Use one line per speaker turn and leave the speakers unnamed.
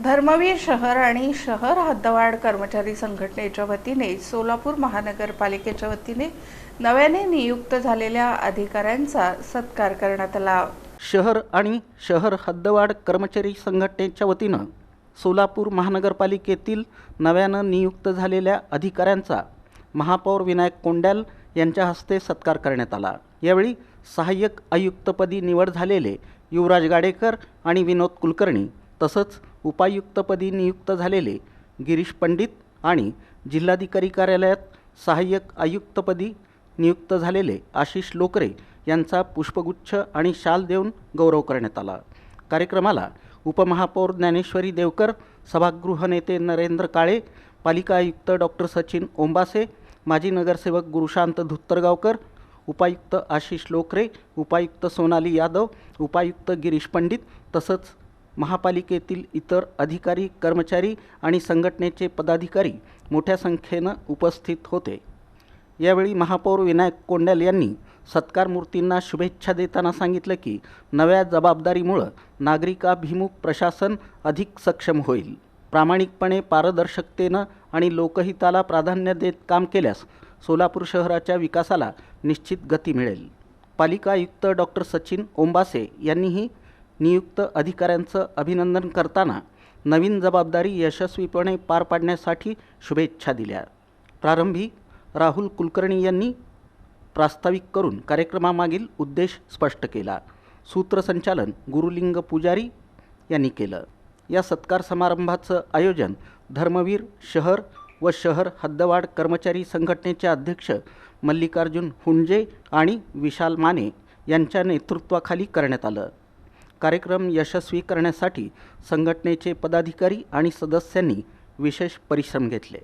धर्मवीर शहर आणि शहर हद्दवाढ कर्मचारी संघटनेच्या वतीने सोलापूर महानगरपालिकेच्या वतीने नव्याने नियुक्त झालेल्या अधिकाऱ्यांचा सत्कार करण्यात आला।
शहर आणि शहर हद्दवाढ कर्मचारी संघटनेच्या वतीनं सोलापूर महानगरपालिकेतील नव्यानं नियुक्त झालेल्या अधिकाऱ्यांचा महापौर विनायक कोंड्याल यांच्या हस्ते सत्कार करण्यात आला। यावेळी सहाय्यक आयुक्तपदी निवड झालेले युवराज गाडेकर आणि विनोद कुलकर्णी तसंच उपायुक्तपदी नियुक्त झालेले गिरीश पंडित आणि जिल्हाधिकारी कार्यालयात सहाय्यक आयुक्तपदी नियुक्त झालेले आशिष लोकरे यांचा पुष्पगुच्छ आणि शाल देऊन गौरव करण्यात आला। कार्यक्रमाला उपमहापौर ज्ञानेश्वरी देवकर, सभागृह नेते नरेंद्र काळे, पालिका आयुक्त डॉक्टर सचिन ओंबासे, माजी नगरसेवक गुरुशांत धुत्तरगावकर, उपायुक्त आशिष लोकरे, उपायुक्त सोनाली यादव, उपायुक्त गिरीश पंडित तसंच महापालिकेतील इतर अधिकारी, कर्मचारी आणि संघटनेचे पदाधिकारी मोठ्या संख्येनं उपस्थित होते। यावेळी महापौर विनायक कोंड्याल यांनी सत्कार मूर्तींना शुभेच्छा देताना सांगितलं की नव्या जबाबदारीमुळे नागरिकाभिमुख प्रशासन अधिक सक्षम होईल। प्रामाणिकपणे, पारदर्शकतेनं आणि लोकहिताला प्राधान्य देत काम केल्यास सोलापूर शहराच्या विकासाला निश्चित गती मिळेल। पालिका आयुक्त डॉक्टर सचिन ओंबासे यांनीही नियुक्त अधिकाऱ्यांचं अभिनंदन करताना नवीन जबाबदारी यशस्वीपणे पार पाडण्यासाठी शुभेच्छा दिल्या। प्रारंभी राहुल कुलकर्णी यांनी प्रास्ताविक करून कार्यक्रमामागील उद्देश स्पष्ट केला। सूत्रसंचालन गुरुलिंग पुजारी यांनी केलं। या सत्कार समारंभाचं आयोजन धर्मवीर शहर व शहर हद्दवाढ कर्मचारी संघटनेचे अध्यक्ष मल्लिकार्जुन हुंजे आणि विशाल माने यांच्या नेतृत्वाखाली करण्यात आलं। कार्यक्रम यशस्वी करण्यासाठी संघटनेचे पदाधिकारी आणि सदस्यांनी विशेष परिश्रम घेतले।